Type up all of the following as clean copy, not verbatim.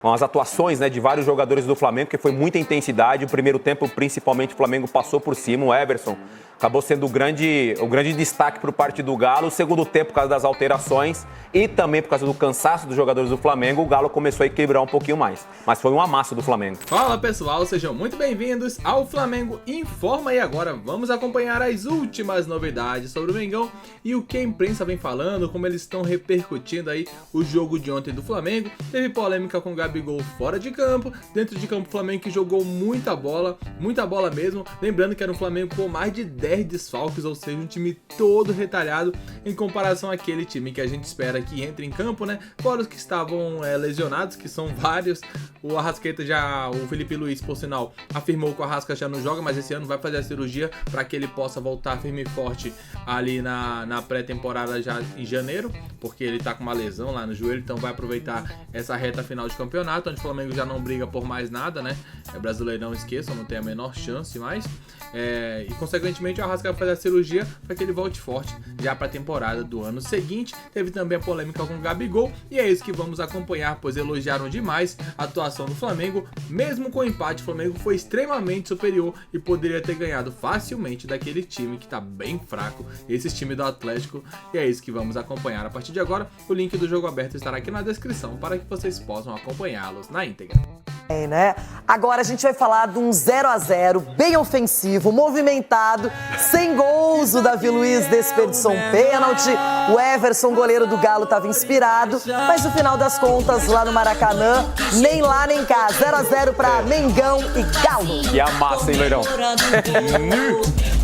Com as atuações, né, de vários jogadores do Flamengo, que foi muita intensidade. O primeiro tempo, principalmente, o Flamengo passou por cima. O Everson acabou sendo o grande destaque por parte do Galo. O segundo tempo, por causa das alterações e também por causa do cansaço dos jogadores do Flamengo, o Galo começou a equilibrar um pouquinho mais. Mas foi um amasso do Flamengo. Fala pessoal, sejam muito bem-vindos ao Flamengo Informa. E agora vamos acompanhar as últimas novidades sobre o Mengão e o que a imprensa vem falando, como eles estão repercutindo aí o jogo de ontem do Flamengo. Teve polêmica com o Gabigol fora de campo, dentro de campo o Flamengo que jogou muita bola mesmo. Lembrando que era um Flamengo com mais de 10 desfalques, ou seja, um time todo retalhado em comparação àquele time que a gente espera que entre em campo, né? Fora os que estavam lesionados, que são vários. O Arrascaeta o Felipe Luiz, por sinal, afirmou que o Arrasca já não joga, mas esse ano vai fazer a cirurgia para que ele possa voltar firme e forte ali na pré-temporada já em janeiro, porque ele tá com uma lesão lá no joelho, então vai aproveitar essa reta final de campeonato, onde o Flamengo já não briga por mais nada, né? Brasileirão, esqueçam, não tem a menor chance mais. E consequentemente o Arrasca vai fazer a cirurgia para que ele volte forte já para a temporada do ano seguinte. Teve também a polêmica com o Gabigol e é isso que vamos acompanhar, pois elogiaram demais a atuação do Flamengo. Mesmo com o empate, o Flamengo foi extremamente superior e poderia ter ganhado facilmente daquele time que tá bem fraco, esse time do Atlético, e é isso que vamos acompanhar a partir de agora. O link do jogo aberto estará aqui na descrição para que vocês possam acompanhá-los na íntegra. Né? Agora a gente vai falar de um 0-0 bem ofensivo, movimentado, sem gols. O Davi Luiz desperdiçou um pênalti. O Everson, goleiro do Galo, estava inspirado, mas no final das contas, lá no Maracanã, nem lá nem cá. 0-0 para Mengão e Galo. E amassa, hein, Leirão?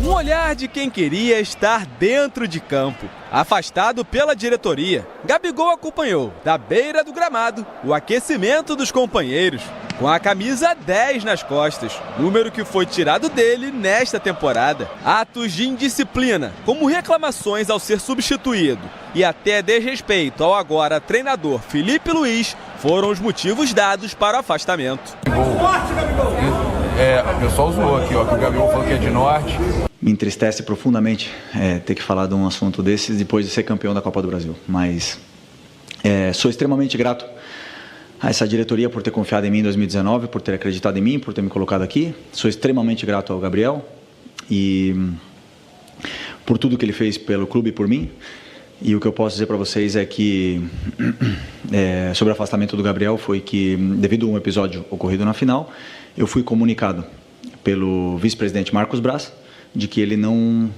Um olhar de quem queria estar dentro de campo. Afastado pela diretoria, Gabigol acompanhou, da beira do gramado, o aquecimento dos companheiros, com a camisa 10 nas costas, número que foi tirado dele nesta temporada. Atos de indisciplina, como reclamações ao ser substituído e até desrespeito ao agora treinador Felipe Luiz, foram os motivos dados para o afastamento. O pessoal zoou aqui, ó, que o Gabigol falou que é de norte. Me entristece profundamente ter que falar de um assunto desses depois de ser campeão da Copa do Brasil. Mas sou extremamente grato a essa diretoria por ter confiado em mim em 2019, por ter acreditado em mim, por ter me colocado aqui. Sou extremamente grato ao Gabriel e por tudo que ele fez pelo clube e por mim. E o que eu posso dizer para vocês é que sobre o afastamento do Gabriel foi que, devido a um episódio ocorrido na final, eu fui comunicado pelo vice-presidente Marcos Braz de que ele não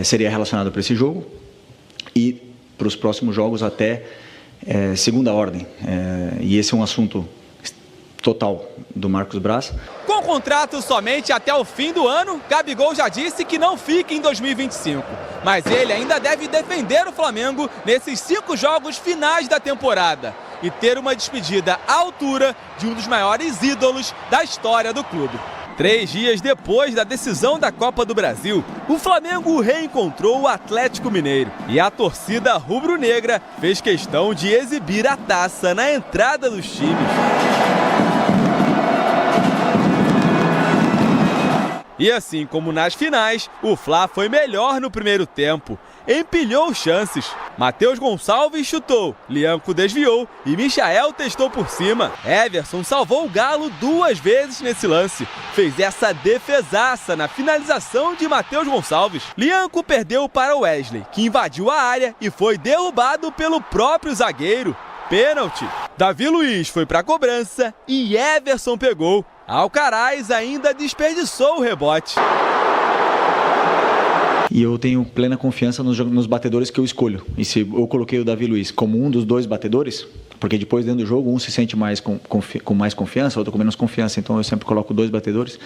seria relacionado para esse jogo e para os próximos jogos até segunda ordem. E esse é um assunto total do Marcos Braz. Com contrato somente até o fim do ano, Gabigol já disse que não fica em 2025. Mas ele ainda deve defender o Flamengo nesses 5 jogos finais da temporada e ter uma despedida à altura de um dos maiores ídolos da história do clube. 3 dias depois da decisão da Copa do Brasil, o Flamengo reencontrou o Atlético Mineiro e a torcida rubro-negra fez questão de exibir a taça na entrada dos times. E assim como nas finais, o Fla foi melhor no primeiro tempo. Empilhou chances. Matheus Gonçalves chutou, Lianco desviou e Michael testou por cima. Everson salvou o Galo 2 vezes nesse lance. Fez essa defesaça na finalização de Matheus Gonçalves. Lianco perdeu para o Wesley, que invadiu a área e foi derrubado pelo próprio zagueiro. Pênalti. Davi Luiz foi para a cobrança e Everson pegou. Alcaraz ainda desperdiçou o rebote. E eu tenho plena confiança nos batedores que eu escolho. E se eu coloquei o Davi Luiz como um dos 2 batedores, porque depois dentro do jogo um se sente mais com mais confiança, outro com menos confiança, então eu sempre coloco 2 batedores.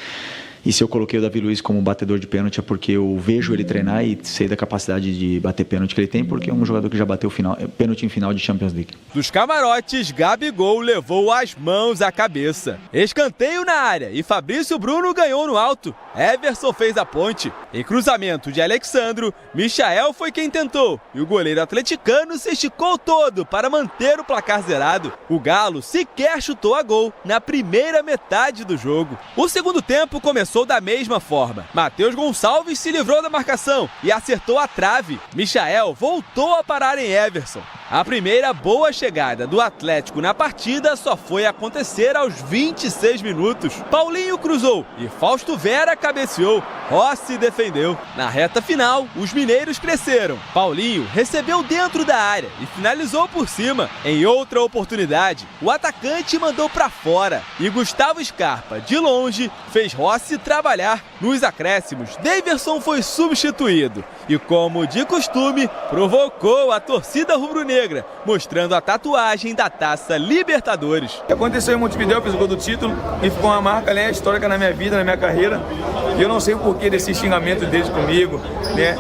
E se eu coloquei o Davi Luiz como batedor de pênalti é porque eu vejo ele treinar e sei da capacidade de bater pênalti que ele tem, porque é um jogador que já bateu pênalti em final de Champions League. Dos camarotes, Gabigol levou as mãos à cabeça. Escanteio na área e Fabrício Bruno ganhou no alto. Everson fez a ponte. Em cruzamento de Alexandro, Michael foi quem tentou e o goleiro atleticano se esticou todo para manter o placar zerado. O Galo sequer chutou a gol na primeira metade do jogo. O segundo tempo começou começou da mesma forma. Matheus Gonçalves se livrou da marcação e acertou a trave. Michael voltou a parar em Everson. A primeira boa chegada do Atlético na partida só foi acontecer aos 26 minutos. Paulinho cruzou e Fausto Vera cabeceou. Rossi defendeu. Na reta final, os mineiros cresceram. Paulinho recebeu dentro da área e finalizou por cima. Em outra oportunidade, o atacante mandou para fora e Gustavo Scarpa, de longe, fez Rossi trabalhar. Nos acréscimos, Daverson foi substituído e, como de costume, provocou a torcida rubro-negra, mostrando a tatuagem da Taça Libertadores. O que aconteceu em Montevidéu, eu fiz o gol do título e ficou uma marca, né, histórica na minha vida, na minha carreira. E eu não sei o porquê desse xingamento deles comigo, né,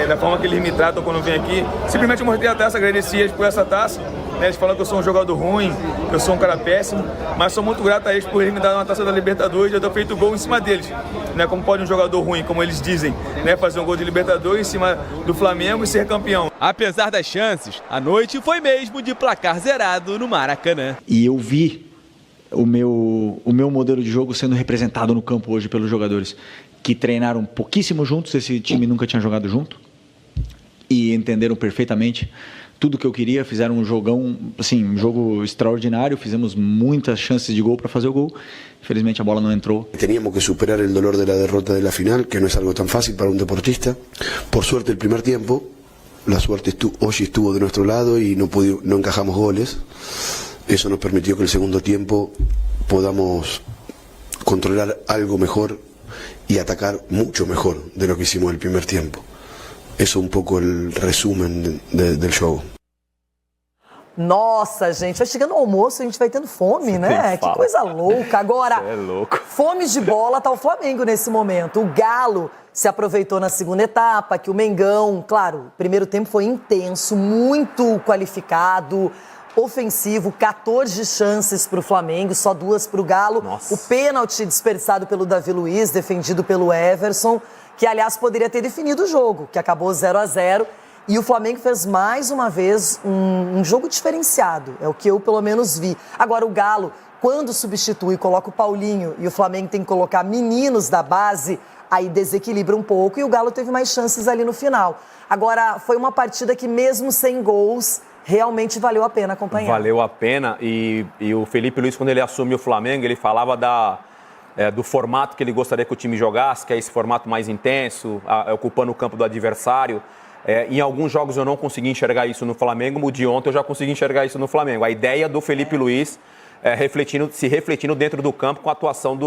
da forma que eles me tratam quando eu venho aqui. Simplesmente mostrei a taça, agradeci eles por essa taça. Eles falam que eu sou um jogador ruim, que eu sou um cara péssimo, mas sou muito grato a eles por eles me darem uma taça da Libertadores e eu ter feito gol em cima deles. Né? Como pode um jogador ruim, como eles dizem, né? Fazer um gol de Libertadores em cima do Flamengo e ser campeão. Apesar das chances, a noite foi mesmo de placar zerado no Maracanã. E eu vi o meu modelo de jogo sendo representado no campo hoje pelos jogadores que treinaram pouquíssimo juntos, esse time nunca tinha jogado junto, e entenderam perfeitamente tudo que eu queria, fizeram um jogão, assim, um jogo extraordinário, fizemos muitas chances de gol para fazer o gol, infelizmente a bola não entrou. Teníamos que superar el dolor de la derrota de la final, que no es algo tan fácil para un deportista. Por suerte el primer tiempo, la suerte hoy estuvo de nuestro lado y no encajamos goles. Eso nos permitió que el segundo tiempo podamos controlar algo mejor y atacar mucho mejor de lo que hicimos el primer tiempo. Eso es un poco el resumen del jogo. Nossa, gente, vai chegando o almoço, a gente vai tendo fome, né? Que coisa louca. Agora, é louco. Fome de bola tá o Flamengo nesse momento. O Galo se aproveitou na segunda etapa, que o Mengão, claro, o primeiro tempo foi intenso, muito qualificado, ofensivo, 14 chances para o Flamengo, só 2 para o Galo. Nossa. O pênalti desperdiçado pelo Davi Luiz, defendido pelo Everson, que, aliás, poderia ter definido o jogo, que acabou 0-0. E o Flamengo fez mais uma vez um jogo diferenciado, é o que eu pelo menos vi. Agora, o Galo, quando substitui, coloca o Paulinho e o Flamengo tem que colocar meninos da base, aí desequilibra um pouco e o Galo teve mais chances ali no final. Agora, foi uma partida que mesmo sem gols, realmente valeu a pena acompanhar. Valeu a pena e o Felipe Luiz, quando ele assumiu o Flamengo, ele falava do formato que ele gostaria que o time jogasse, que é esse formato mais intenso, ocupando o campo do adversário. Em alguns jogos eu não consegui enxergar isso no Flamengo, o de ontem eu já consegui enxergar isso no Flamengo. A ideia do Felipe Luiz se refletindo dentro do campo com a atuação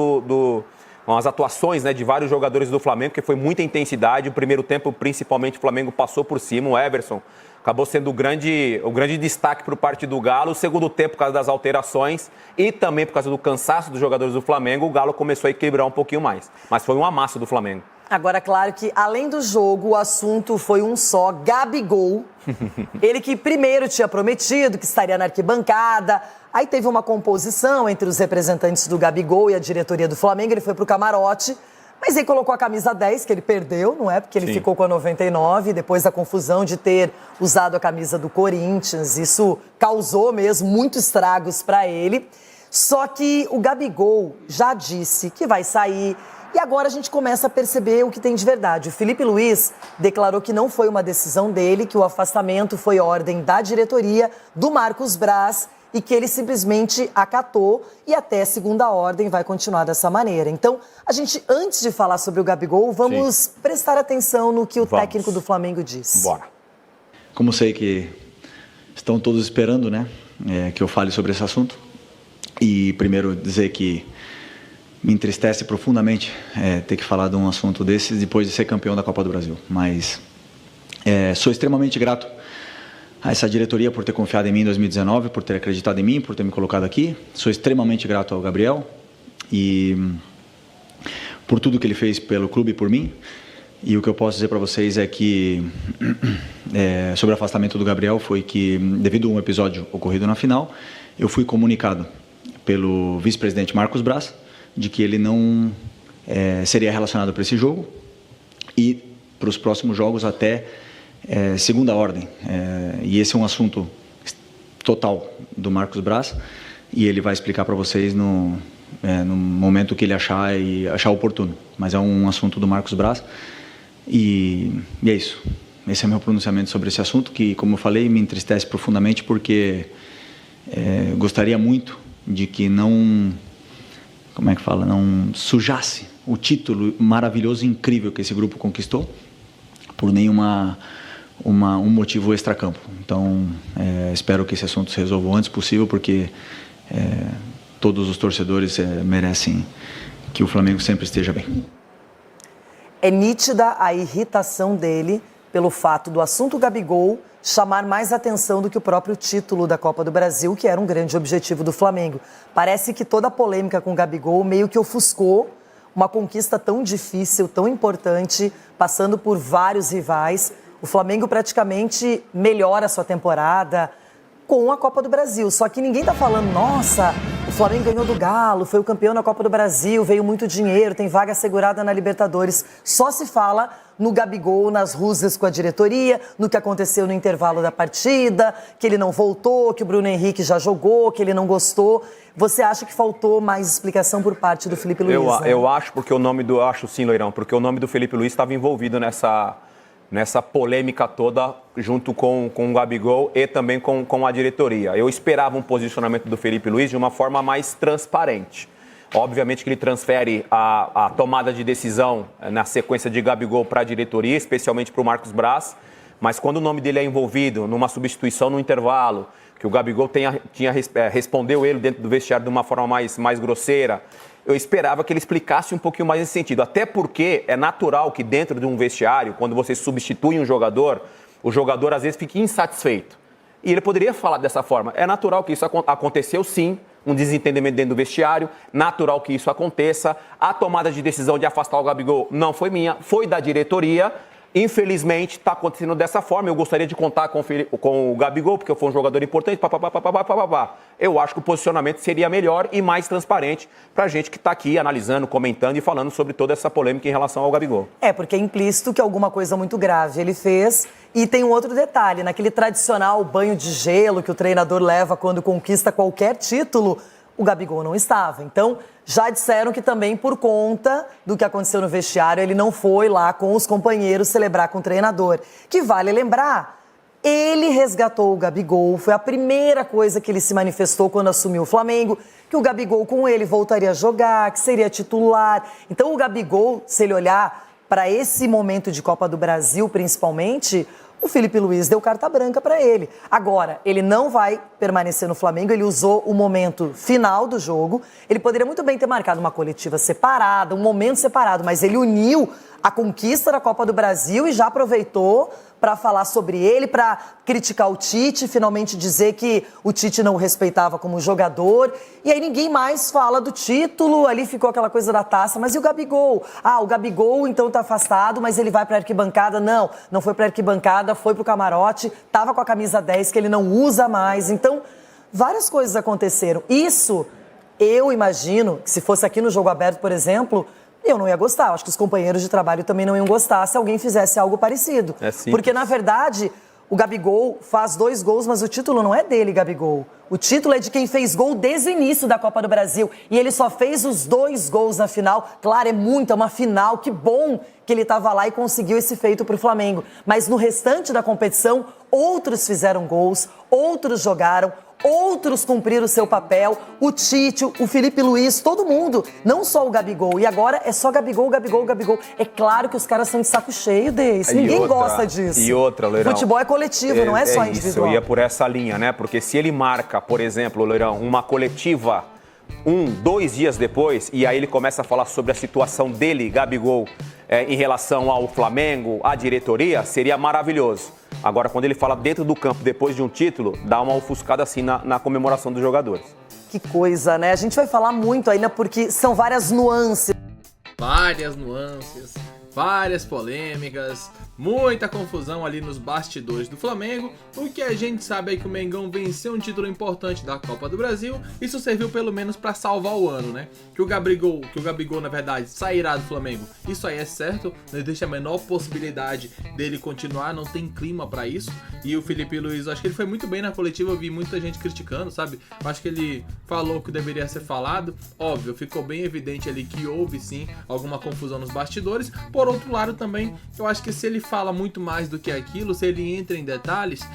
com as atuações, né, de vários jogadores do Flamengo, porque foi muita intensidade. O primeiro tempo, principalmente, o Flamengo passou por cima, o Everson acabou sendo o grande destaque para o parte do Galo. O segundo tempo, por causa das alterações e também por causa do cansaço dos jogadores do Flamengo, o Galo começou a equilibrar um pouquinho mais. Mas foi um amasso do Flamengo. Agora, claro que, além do jogo, o assunto foi um só, Gabigol. Ele que primeiro tinha prometido que estaria na arquibancada, aí teve uma composição entre os representantes do Gabigol e a diretoria do Flamengo, ele foi pro camarote, mas aí colocou a camisa 10, que ele perdeu, não é? Porque ele ficou com a 99, depois da confusão de ter usado a camisa do Corinthians, isso causou mesmo muitos estragos para ele. Só que o Gabigol já disse que vai sair. E agora a gente começa a perceber o que tem de verdade. O Felipe Luiz declarou que não foi uma decisão dele, que o afastamento foi ordem da diretoria, do Marcos Braz, e que ele simplesmente acatou e até segunda ordem vai continuar dessa maneira. Então, a gente, antes de falar sobre o Gabigol, vamos prestar atenção no que o técnico do Flamengo disse. Bora. Como sei que estão todos esperando, né, que eu fale sobre esse assunto, e primeiro dizer que me entristece profundamente ter que falar de um assunto desses depois de ser campeão da Copa do Brasil. Mas sou extremamente grato a essa diretoria por ter confiado em mim em 2019, por ter acreditado em mim, por ter me colocado aqui. Sou extremamente grato ao Gabriel e por tudo que ele fez pelo clube e por mim. E o que eu posso dizer para vocês é que sobre o afastamento do Gabriel foi que, devido a um episódio ocorrido na final, eu fui comunicado pelo vice-presidente Marcos Braz de que ele não seria relacionado para esse jogo e para os próximos jogos até segunda ordem. E esse é um assunto total do Marcos Braz e ele vai explicar para vocês no momento que ele achar oportuno. Mas é um assunto do Marcos Braz e é isso. Esse é meu pronunciamento sobre esse assunto, que, como eu falei, me entristece profundamente, porque gostaria muito de que não sujasse o título maravilhoso e incrível que esse grupo conquistou por nenhum motivo extracampo. Então, espero que esse assunto se resolva o antes possível, porque todos os torcedores merecem que o Flamengo sempre esteja bem. É nítida a irritação dele pelo fato do assunto Gabigol chamar mais atenção do que o próprio título da Copa do Brasil, que era um grande objetivo do Flamengo. Parece que toda a polêmica com o Gabigol meio que ofuscou uma conquista tão difícil, tão importante, passando por vários rivais. O Flamengo praticamente melhora a sua temporada com a Copa do Brasil. Só que ninguém tá falando, nossa, o Flamengo ganhou do Galo, foi o campeão na Copa do Brasil, veio muito dinheiro, tem vaga assegurada na Libertadores. Só se fala no Gabigol, nas rusgas com a diretoria, no que aconteceu no intervalo da partida, que ele não voltou, que o Bruno Henrique já jogou, que ele não gostou. Você acha que faltou mais explicação por parte do Felipe Luiz? Eu acho, porque o nome do... Eu acho sim, Loirão, porque o nome do Felipe Luiz estava envolvido nessa polêmica toda, junto com o Gabigol e também com a diretoria. Eu esperava um posicionamento do Felipe Luiz de uma forma mais transparente. Obviamente que ele transfere a tomada de decisão na sequência de Gabigol para a diretoria, especialmente para o Marcos Braz, mas quando o nome dele é envolvido numa substituição no intervalo, que o Gabigol respondeu ele dentro do vestiário de uma forma mais grosseira, eu esperava que ele explicasse um pouquinho mais nesse sentido. Até porque é natural que dentro de um vestiário, quando você substitui um jogador, o jogador às vezes fica insatisfeito. E ele poderia falar dessa forma. É natural que isso aconteceu sim, um desentendimento dentro do vestiário, natural que isso aconteça. A tomada de decisão de afastar o Gabigol não foi minha, foi da diretoria. Infelizmente, está acontecendo dessa forma. Eu gostaria de contar com o Gabigol, porque foi um jogador importante. Eu acho que o posicionamento seria melhor e mais transparente para a gente que está aqui analisando, comentando e falando sobre toda essa polêmica em relação ao Gabigol. Porque é implícito que alguma coisa muito grave ele fez. E tem um outro detalhe, naquele tradicional banho de gelo que o treinador leva quando conquista qualquer título, o Gabigol não estava. Então, já disseram que também por conta do que aconteceu no vestiário, ele não foi lá com os companheiros celebrar com o treinador. Que vale lembrar, ele resgatou o Gabigol, foi a primeira coisa que ele se manifestou quando assumiu o Flamengo, que o Gabigol com ele voltaria a jogar, que seria titular. Então o Gabigol, se ele olhar para esse momento de Copa do Brasil principalmente, o Felipe Luiz deu carta branca para ele. Agora, ele não vai permanecer no Flamengo, ele usou o momento final do jogo. Ele poderia muito bem ter marcado uma coletiva separada, um momento separado, mas ele uniu a conquista da Copa do Brasil e já aproveitou para falar sobre ele, para criticar o Tite, finalmente dizer que o Tite não o respeitava como jogador. E aí ninguém mais fala do título, ali ficou aquela coisa da taça. Mas e o Gabigol? O Gabigol então tá afastado, mas ele vai para a arquibancada? Não foi para a arquibancada, foi para o camarote, tava com a camisa 10 que ele não usa mais. Então, várias coisas aconteceram. Isso, eu imagino que se fosse aqui no Jogo Aberto, por exemplo, eu não ia gostar. Acho que os companheiros de trabalho também não iam gostar se alguém fizesse algo parecido. Porque, na verdade, o Gabigol faz 2 gols, mas o título não é dele, Gabigol. O título é de quem fez gol desde o início da Copa do Brasil. E ele só fez os 2 gols na final. Claro, é uma final. Que bom que ele estava lá e conseguiu esse feito para o Flamengo. Mas no restante da competição, outros fizeram gols, outros jogaram, outros cumpriram o seu papel, o Tite, o Felipe Luiz, todo mundo, não só o Gabigol. E agora é só Gabigol, Gabigol, Gabigol. É claro que os caras são de saco cheio desse. Ninguém gosta disso. E outra, Loirão. Futebol é coletivo, não é só individual. Eu ia por essa linha, né? Porque se ele marca, por exemplo, Loirão, uma coletiva 2 dias depois, e aí ele começa a falar sobre a situação dele, Gabigol, em relação ao Flamengo, à diretoria, seria maravilhoso. Agora, quando ele fala dentro do campo, depois de um título, dá uma ofuscada assim na comemoração dos jogadores. Que coisa, né? A gente vai falar muito ainda porque são várias nuances. Várias nuances, várias polêmicas, muita confusão ali nos bastidores do Flamengo. O que a gente sabe é que o Mengão venceu um título importante da Copa do Brasil. Isso serviu pelo menos para salvar o ano, né? Que o Gabigol, na verdade, sairá do Flamengo. Isso aí é certo, não existe a menor possibilidade dele continuar, não tem clima para isso. E o Felipe Luiz, eu acho que ele foi muito bem na coletiva, eu vi muita gente criticando, sabe? Eu acho que ele falou o que deveria ser falado. Óbvio, ficou bem evidente ali que houve sim alguma confusão nos bastidores. Por outro lado também, eu acho que se ele fala muito mais do que aquilo, se ele entra em detalhes,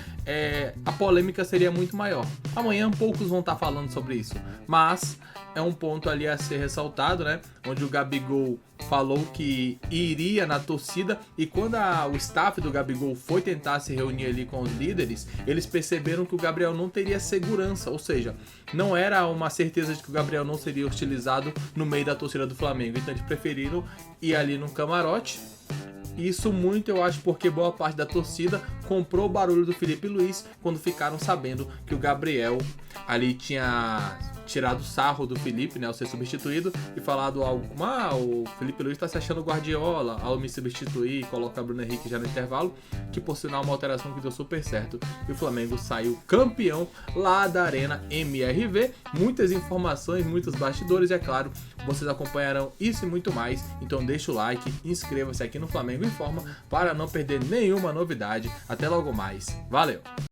a polêmica seria muito maior. Amanhã poucos vão estar falando sobre isso, mas é um ponto ali a ser ressaltado, né? Onde o Gabigol falou que iria na torcida, e quando o staff do Gabigol foi tentar se reunir ali com os líderes, eles perceberam que o Gabriel não teria segurança, ou seja, não era uma certeza de que o Gabriel não seria hostilizado no meio da torcida do Flamengo, então eles preferiram ir ali no camarote. Isso muito, eu acho, porque boa parte da torcida comprou o barulho do Felipe Luiz quando ficaram sabendo que o Gabriel ali tinha tirado sarro do Felipe, né, ao ser substituído, e falado algo como: o Felipe Luiz tá se achando Guardiola ao me substituir, colocar Bruno Henrique já no intervalo, que por sinal uma alteração que deu super certo, e o Flamengo saiu campeão lá da Arena MRV. Muitas informações, muitos bastidores, e é claro, vocês acompanharão isso e muito mais, então deixa o like, inscreva-se aqui no Flamengo Informa para não perder nenhuma novidade. Até logo mais, valeu!